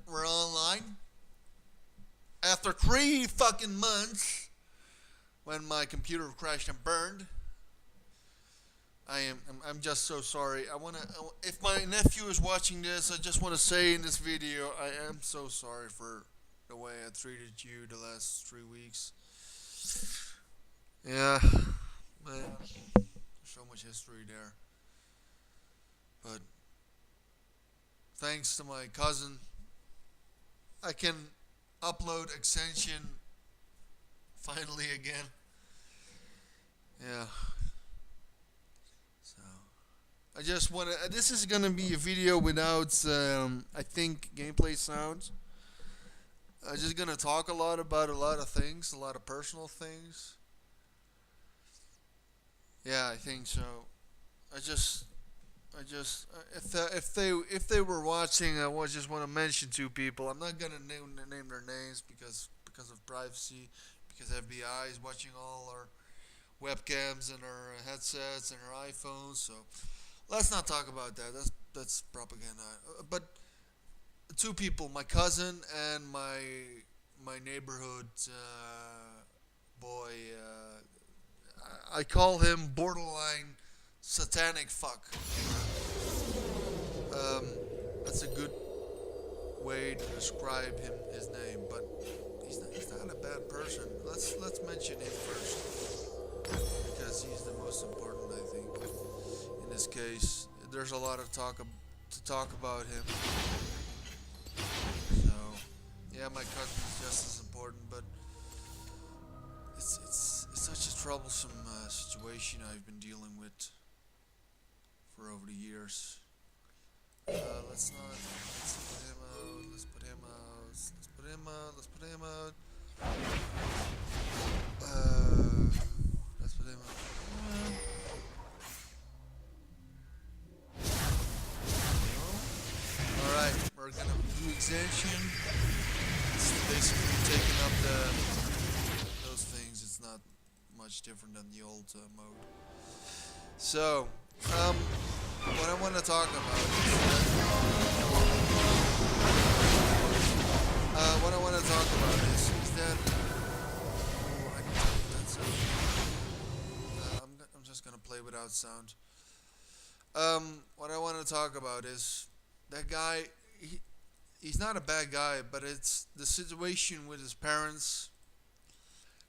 we're online. After 3 fucking months, when my computer crashed and burned, I'm just so sorry. If my nephew is watching this, I just want to say in this video, I am so sorry for the way I treated you the last 3 weeks. Yeah, man, so much history there. But thanks to my cousin, I can upload Ascension finally again. Yeah. So I just want to. This is gonna be a video without, I think, gameplay sounds. I'm just gonna talk a lot about a lot of things, a lot of personal things. Yeah, I think so. I just, if they were watching, I just want to mention 2 people. I'm not gonna name their names because of privacy, because FBI is watching all our webcams and our headsets and our iPhones. So let's not talk about that. That's propaganda. But 2 people, my cousin and my neighborhood boy. I call him borderline satanic fuck. Um, that's a good way to describe his name, but he's not a bad person. Let's mention him first because he's the most important, I think. In this case, there's a lot of to talk about him. So, yeah, my cousin is just as important, but it's such a troublesome situation I've been dealing with for over the years. Let's not. Let's put him out. Let's put him out. Let's put him out. Let's put him out. Let's put him out. Alright, we're gonna do Ascension. It's basically taking up those things. It's not much different than the old mode. So, what I want to talk about is what I want to talk about is that I can tell you that sound. I'm just gonna play without sound. What I want to talk about is that guy. He's not a bad guy, but it's the situation with his parents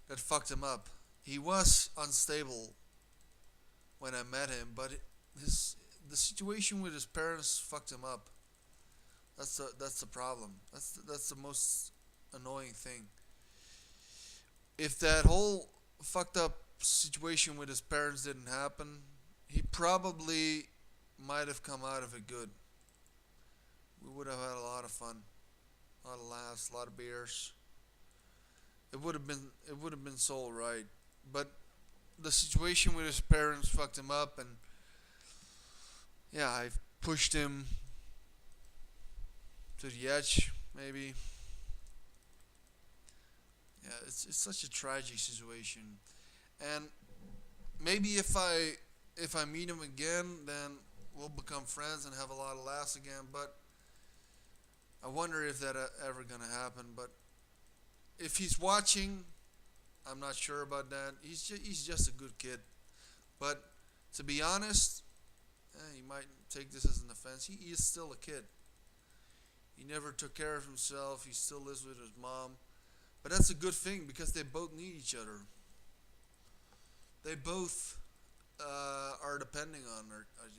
that fucked him up. He was unstable when I met him, but the situation with his parents fucked him up. That's the problem. That's the most annoying thing. If that whole fucked up situation with his parents didn't happen, he probably might have come out of it good. We would have had a lot of fun, a lot of laughs, a lot of beers. It would have been so alright. But the situation with his parents fucked him up, and yeah, I've pushed him to the edge, maybe. Yeah, it's such a tragic situation, and maybe if I meet him again, then we'll become friends and have a lot of laughs again. But I wonder if that ever gonna happen. But if he's watching, I'm not sure about that. He's just a good kid. But to be honest, he might take this as an offense. He is still a kid. He never took care of himself. He still lives with his mom. But that's a good thing because they both need each other. They both are depending on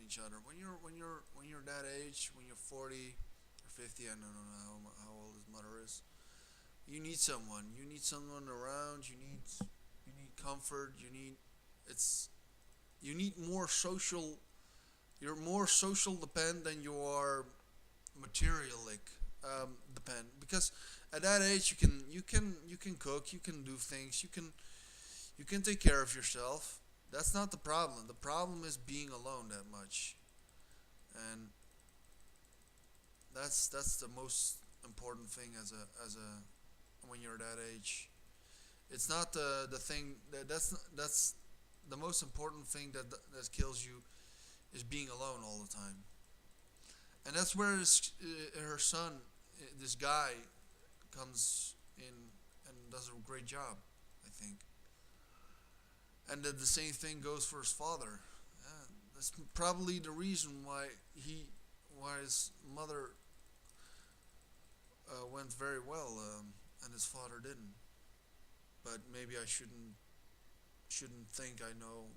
each other. When you're that age, when you're 40 or 50, I don't know how old his mother is. You need someone. You need someone around. You need comfort. You need more social. You're more social dependent than you are materialic depend, because at that age you can cook, you can do things, you can take care of yourself. That's not the problem. The problem is being alone that much, and that's the most important thing as a when you're that age. It's not the thing that's the most important thing that kills you is being alone all the time. And that's where her son this guy comes in and does a great job, I think. And that the same thing goes for his father. That's probably the reason why his mother went very well, and his father didn't. But maybe I shouldn't think I know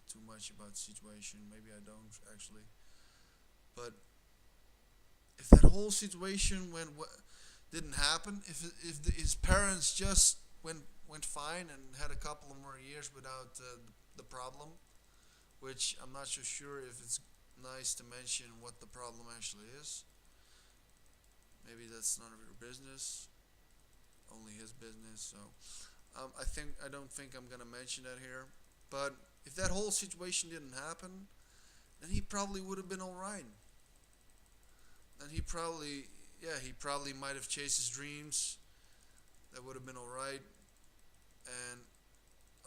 too much about the situation. Maybe I don't actually. But if that whole situation didn't happen, if his parents just went fine and had a couple of more years without the problem, which I'm not so sure if it's nice to mention what the problem actually is. Maybe that's none of your business, only his business. So I don't think I'm gonna mention that here. But if that whole situation didn't happen, then he probably would have been all right. Then he probably might have chased his dreams. That would have been all right. And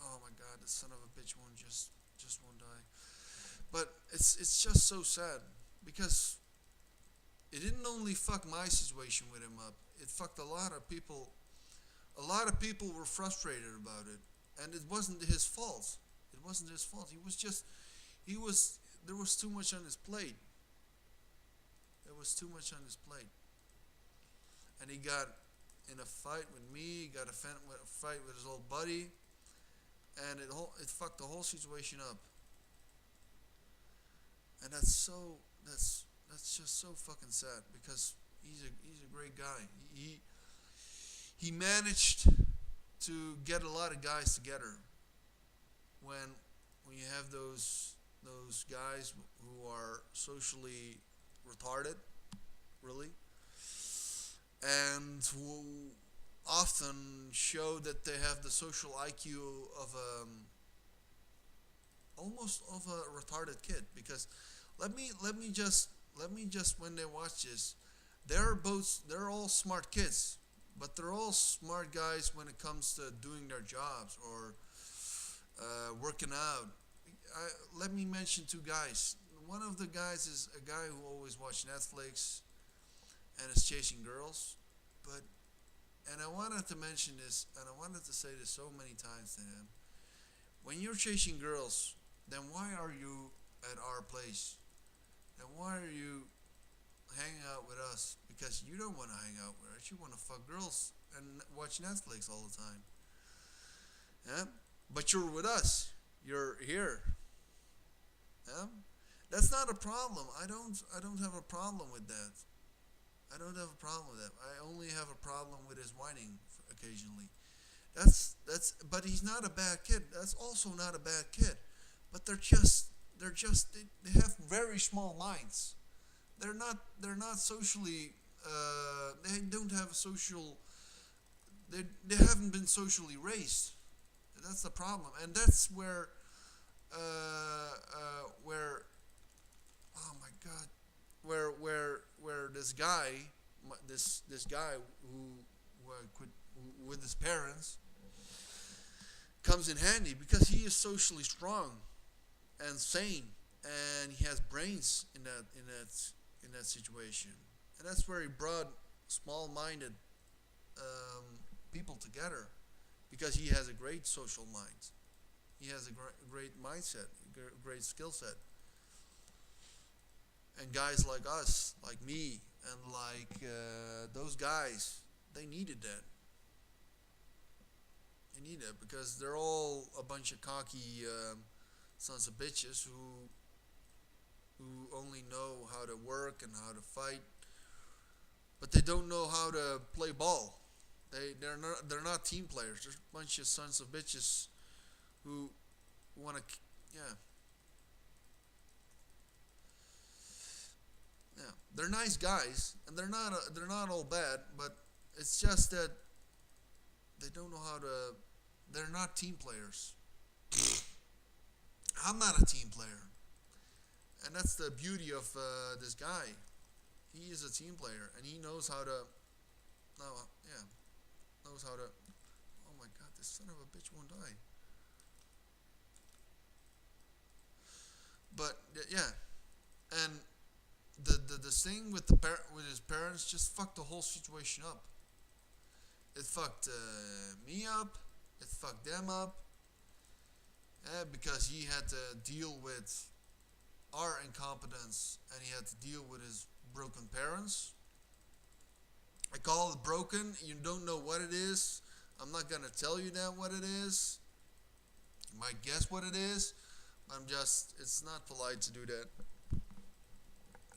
oh my God, the son of a bitch won't die. But it's just so sad because it didn't only fuck my situation with him up. It fucked a lot of people. A lot of people were frustrated about it, and it wasn't his fault. It wasn't his fault. He was. There was too much on his plate. There was too much on his plate, and he got in a fight with me. He got a fight with his old buddy, and it fucked the whole situation up. And that's just so fucking sad because he's a great guy. He managed to get a lot of guys together when you have those guys who are socially retarded, really, and who often show that they have the social IQ of almost of a retarded kid. Because let me just when they watch this, they're all smart kids, but they're all smart guys when it comes to doing their jobs or working out. Let me mention two guys. One of the guys is a guy who always watches Netflix and is chasing girls. But and I wanted to mention this, and I wanted to say this so many times to him. When you're chasing girls, then why are you at our place? Then why are you hanging out with us? Because you don't want to hang out with us. You want to fuck girls and watch Netflix all the time. Yeah? But you're with us. You're here. Yeah? That's not a problem. I don't have a problem with that. I don't have a problem with that. I only have a problem with his whining occasionally. But he's not a bad kid. That's also not a bad kid. But they have very small minds. They're not socially they don't have social they haven't been socially raised. That's the problem. And that's where oh my God, where this guy who with his parents comes in handy because he is socially strong and sane, and he has brains in that situation, and that's where he brought small-minded people together because he has a great social mind. He has a great mindset, great skill set. And guys like us, like me, and like those guys, they needed that. They need that because they're all a bunch of cocky sons of bitches who only know how to work and how to fight, but they don't know how to play ball. They're not team players. They're a bunch of sons of bitches who want to yeah. Yeah, they're nice guys, and they're not all bad, but it's just that they don't know how to. They're not team players. I'm not a team player, and that's the beauty of this guy. He is a team player, and he knows how to. No, yeah, knows how to. Oh my God, this son of a bitch won't die. But yeah, and the thing with with his parents just fucked the whole situation up. It fucked me up. It fucked them up. Because he had to deal with our incompetence and he had to deal with his broken parents. I call it broken. You don't know what it is. I'm not gonna tell you that what it is. You might guess what it is. I'm just. It's not polite to do that.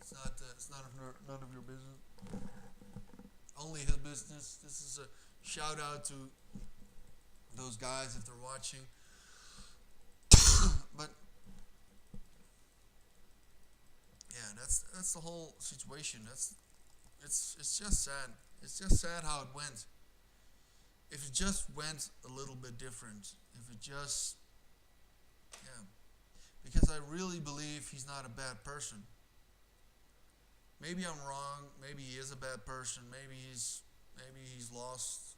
It's not. It's not of none of your business. Only his business. This is a shout out to those guys if they're watching. But yeah, that's the whole situation. It's just sad. It's just sad how it went. If it just went a little bit different, if it just yeah, because I really believe he's not a bad person. Maybe I'm wrong. Maybe he is a bad person. Maybe he's lost.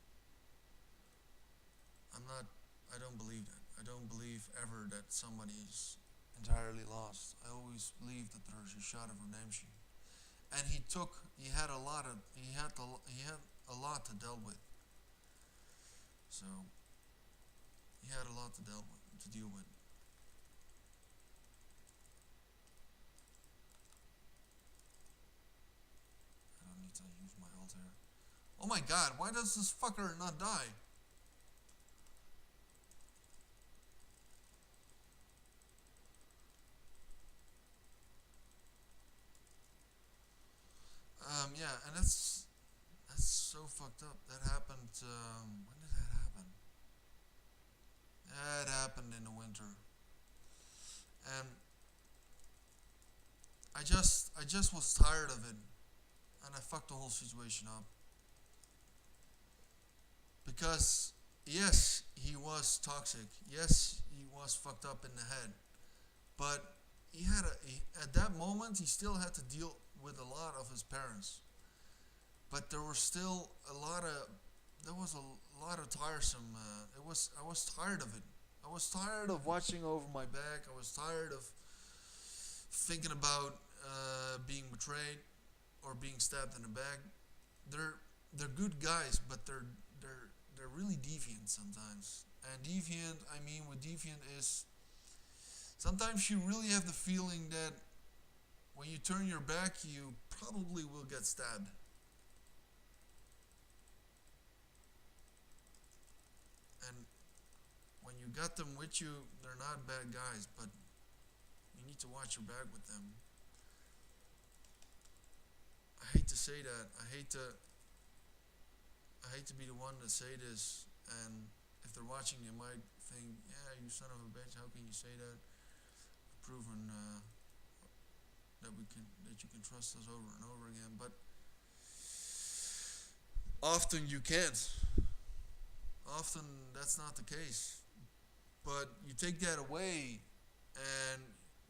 I'm not. I don't believe that. I don't believe ever that somebody's entirely lost. I always believe that there's a shot of redemption. And he had a lot to deal with. So he had a lot to deal with. I don't need to use my ult here. Oh my god, why does this fucker not die? Yeah, and that's so fucked up. That happened. When did that happen? That happened in the winter, and I just was tired of it, and I fucked the whole situation up because yes, he was toxic. Yes, he was fucked up in the head, but at that moment he still had to deal with a lot of his parents. But there were still a lot of there was a lot of tiresome. I was tired of it. I was tired of watching over my back. I was tired of thinking about being betrayed or being stabbed in the back. They're they're good guys, but they're really deviant sometimes. And deviant, I mean, with deviant is sometimes you really have the feeling that when you turn your back, you probably will get stabbed. And when you got them with you, they're not bad guys, but you need to watch your back with them. I hate to say that. I hate to be the one to say this, and if they're watching, they might think, "Yeah, you son of a bitch. How can you say that?" Proven that you can trust us over and over again, but often you can't. Often that's not the case. But you take that away, and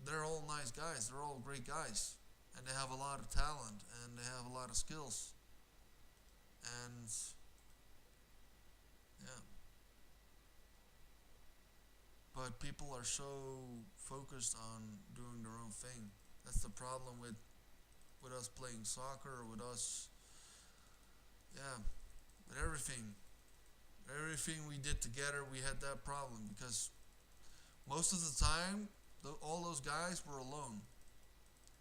they're all nice guys. They're all great guys, and they have a lot of talent, and they have a lot of skills, and yeah. But people are so focused on doing their own thing. That's the problem with us playing soccer, with us, yeah, with everything. Everything we did together, we had that problem because most of the time, all those guys were alone.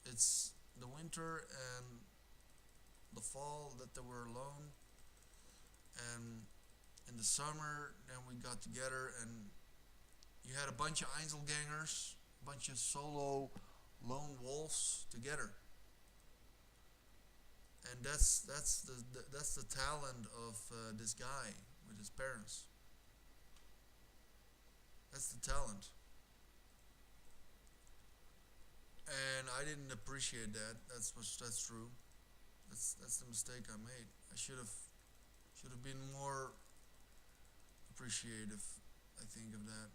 It's the winter and the fall that they were alone, and in the summer, then we got together and you had a bunch of Einzelgangers, a bunch of solo lone wolves together, and that's the talent of this guy with his parents. That's the talent, and I didn't appreciate that. That's true. That's the mistake I made. I should have been more appreciative. I think of that.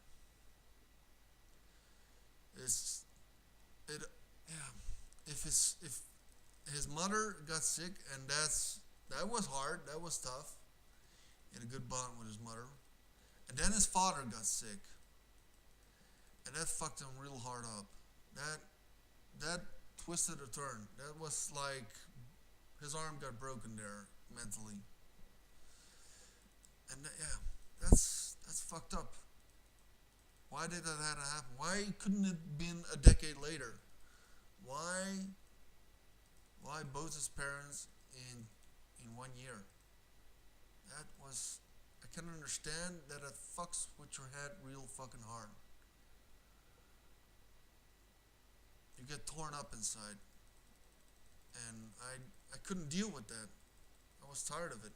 It's it yeah. If his mother got sick, and that was hard. That was tough. He had a good bond with his mother, and then his father got sick, and that fucked him real hard up. That that twisted a turn. That was like his arm got broken there mentally, and yeah, that's fucked up. Why did that have to happen? Why couldn't it have been a decade later? Why both his parents in 1 year? That was I can understand that it fucks with your head real fucking hard. You get torn up inside, and I couldn't deal with that. I was tired of it.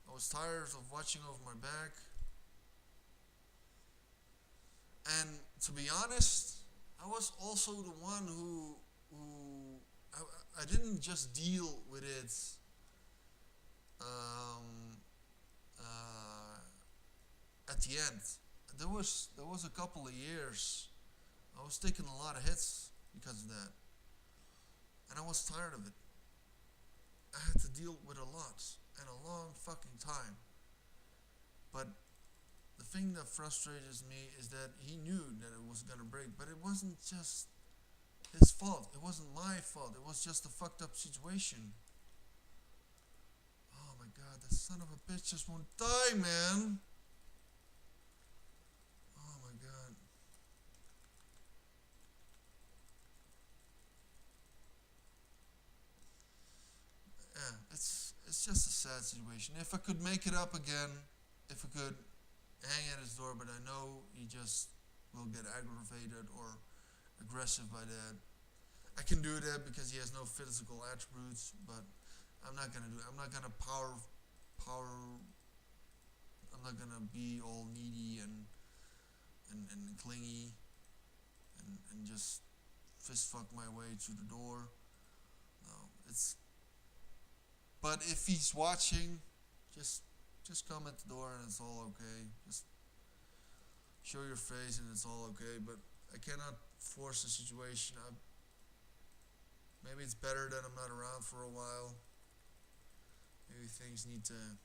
I was tired of watching over my back. And to be honest, I was also the one who I didn't just deal with it um, at the end. There was a couple of years I was taking a lot of hits because of that, and I was tired of it. I had to deal with a lot and a long fucking time. But the thing that frustrates me is that he knew that it was gonna break, but it wasn't just his fault. It wasn't my fault. It was just a fucked up situation. Oh my god, that son of a bitch just won't die, man. Oh my god. Yeah, it's just a sad situation. If I could make it up again, if I could hang at his door, but I know he just will get aggravated or aggressive by that. I can do that because he has no physical attributes, but I'm not gonna do it. I'm not gonna power. I'm not gonna be all needy and clingy and just fist fuck my way through the door. No, it's. But if he's watching, just just come at the door and it's all okay. Just show your face and it's all okay. But I cannot force the situation. Maybe it's better that I'm not around for a while. Maybe things need to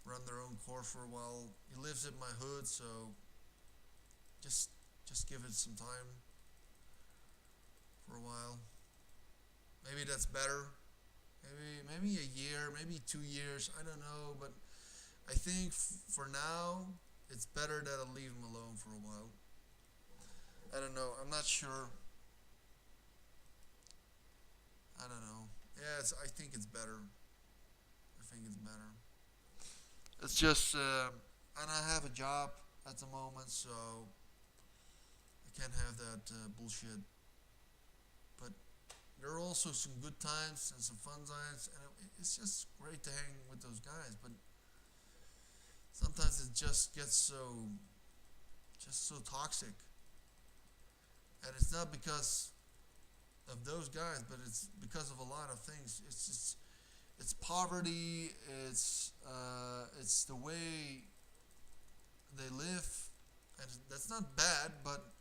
run their own course for a while. He lives in my hood, so just give it some time for a while. Maybe that's better. Maybe a year, maybe 2 years. I don't know, but I think for now it's better that I leave him alone for a while. I don't know. I'm not sure. I don't know. Yeah, I think it's better. I think it's better. It's just, and I have a job at the moment, so I can't have that bullshit. But there are also some good times and some fun times, and it's just great to hang with those guys. But sometimes it just gets so toxic, and it's not because of those guys, but it's because of a lot of things. It's poverty. It's the way they live, and that's not bad, but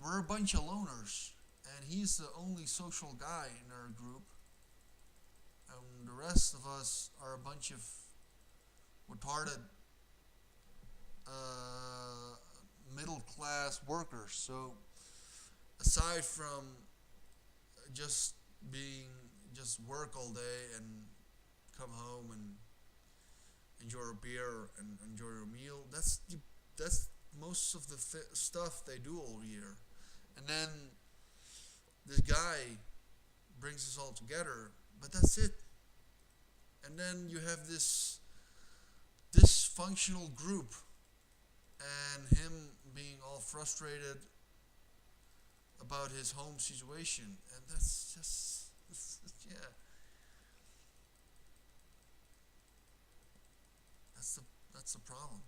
we're a bunch of loners, and he's the only social guy in our group, and the rest of us are a bunch of retarded middle class workers. So aside from just being just work all day and come home and enjoy a beer and enjoy a meal, that's most of the stuff they do all year. And then this guy brings us all together, but that's it. And then you have this dysfunctional group, and him being all frustrated about his home situation, and that's just yeah. That's the problem.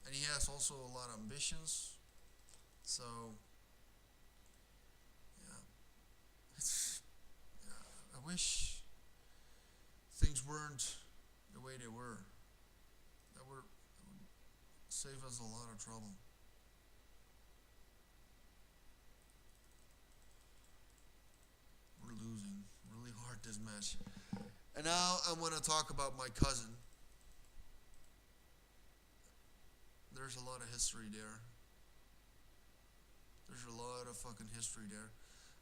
And he has also a lot of ambitions, so yeah, it's yeah. I wish things weren't the way they were. That would save us a lot of trouble. We're losing really hard this match. And now I want to talk about my cousin. There's a lot of history there. There's a lot of fucking history there.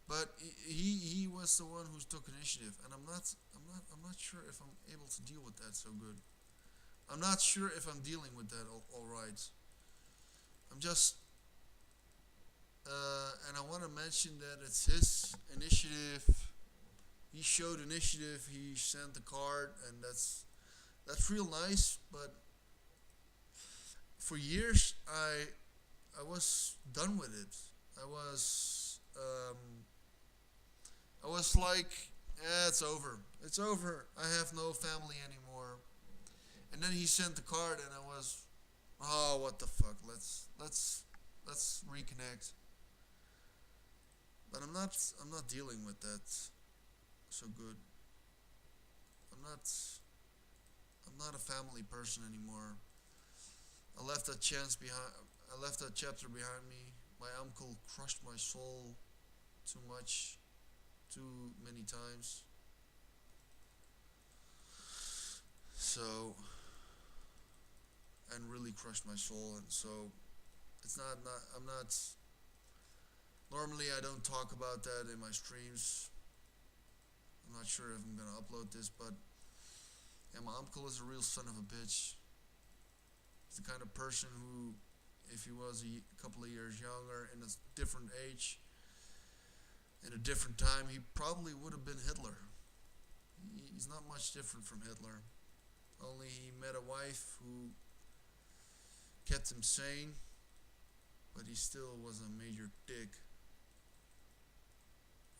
But he was the one who took initiative, and I'm not sure if I'm able to deal with that so good. I'm not sure if I'm dealing with that all right. I'm just and I want to mention that it's his initiative. He showed initiative. He sent the card, and that's real nice. But for years, I was done with it. I was I was like, yeah, it's over. It's over. I have no family anymore. And then he sent the card, and I was, oh, what the fuck? Let's reconnect. But I'm not dealing with that so good. I'm not I'm not a family person anymore. I left that chance behind. I left that chapter behind me. My uncle crushed my soul too much, too many times. So, and really crushed my soul. And so, it's not. I'm not. Normally, I don't talk about that in my streams. I'm not sure if I'm gonna upload this, but yeah, my uncle is a real son of a bitch. He's the kind of person who, if he was a couple of years younger, in a different age, in a different time, he probably would have been Hitler. He's not much different from Hitler. Only he met a wife who kept him sane, but he still was a major dick.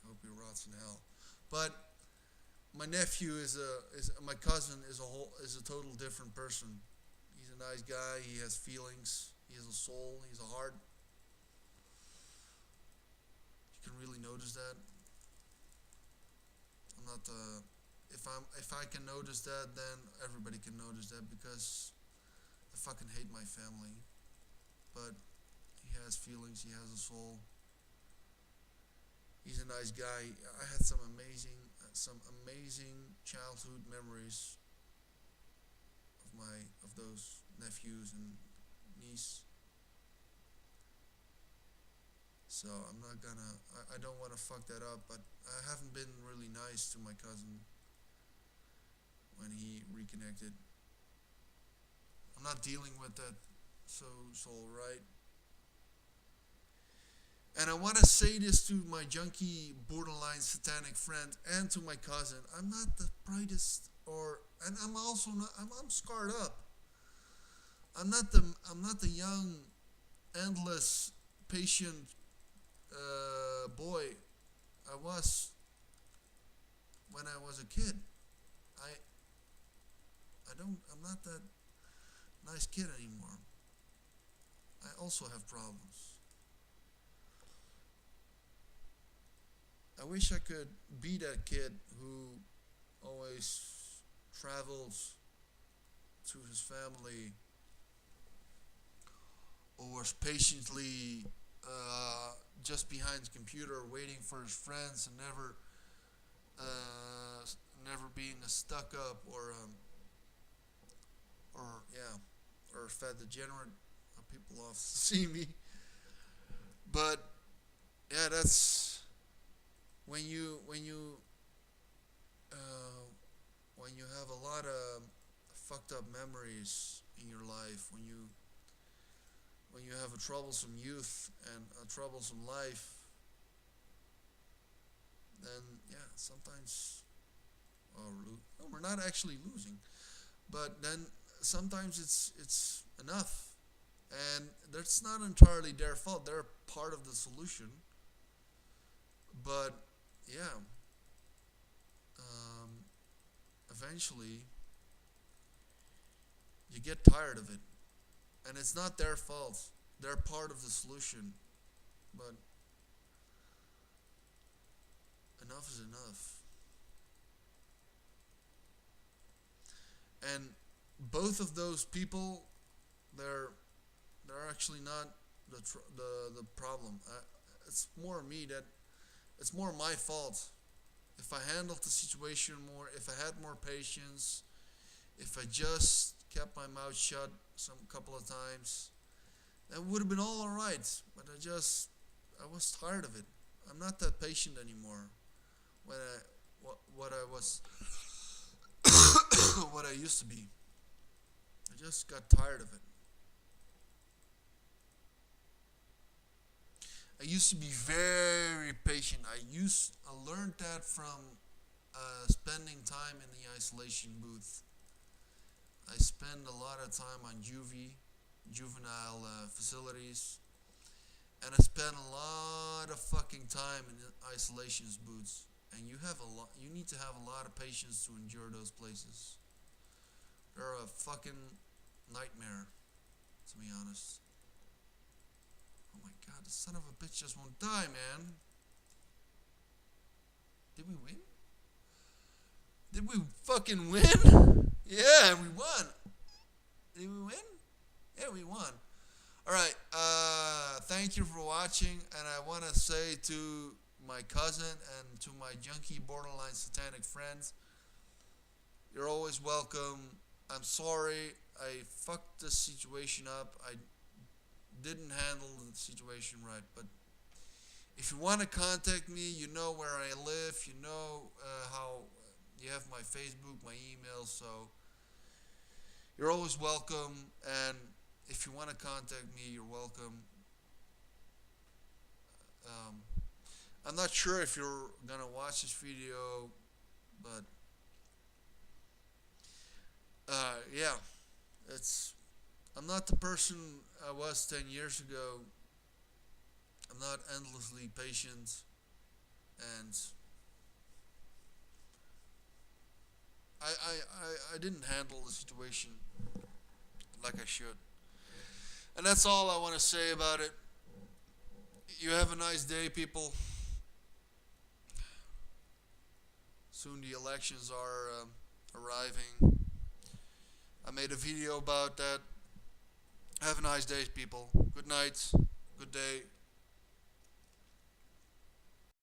I hope he rots in hell. But my nephew is my cousin is a total different person. He's a nice guy. He has feelings. He has a soul. He has a heart. You can really notice that. I'm not if I can notice that, then everybody can notice that because I fucking hate my family. But he has feelings. He has a soul. He's a nice guy. I had some amazing childhood memories of those nephews and niece. So I'm not gonna. I don't want to fuck that up. But I haven't been really nice to my cousin when he reconnected. I'm not dealing with that so alright. And I want to say this to my junky, borderline satanic friend and to my cousin. I'm not the brightest, and I'm also not. I'm scarred up. I'm not the young, endless, patient boy I was when I was a kid. I I'm not that nice kid anymore. I also have problems. I wish I could be that kid who always travels to his family or was patiently just behind his computer waiting for his friends and never being a stuck up or a fat degenerate. People love to see me, but yeah, that's when uh, you have a lot of fucked up memories in your life, when you have a troublesome youth and a troublesome life, then yeah, sometimes we're not actually losing, but then sometimes it's enough, and that's not entirely their fault. They're part of the solution, but yeah, um, eventually you get tired of it, and it's not their fault. They're part of the solution, but enough is enough. And both of those people, they're they're actually not the problem. It's more me that it's more my fault. If I handled the situation more, if I had more patience, if I just kept my mouth shut some couple of times, that would have been all alright. But I was tired of it. I'm not that patient anymore. When I what I was what I used to be. I just got tired of it. I used to be very patient. I learned that from spending time in the isolation booth. I spend a lot of time on juvenile facilities, and I spend a lot of fucking time in isolation booths. And you need to have a lot of patience to endure those places. They're a fucking nightmare, to be honest. Oh my god, the son of a bitch just won't die, man. Did we win? Did we fucking win? Yeah, we won. Did we win? Yeah, we won. Alright, thank you for watching, and I want to say to my cousin and to my junkie borderline satanic friends, you're always welcome. I'm sorry I fucked this situation up. I didn't handle the situation right, but if you want to contact me, you know where I live, you know how you have my Facebook, my email, so you're always welcome. And if you want to contact me, you're welcome. Um, I'm not sure if you're gonna watch this video, but yeah, it's. I'm not the person I was 10 years ago. I'm not endlessly patient, and I didn't handle the situation like I should. And that's all I want to say about it. You have a nice day, people. Soon the elections are arriving. I made a video about that. Have a nice day, people. Good night. Good day.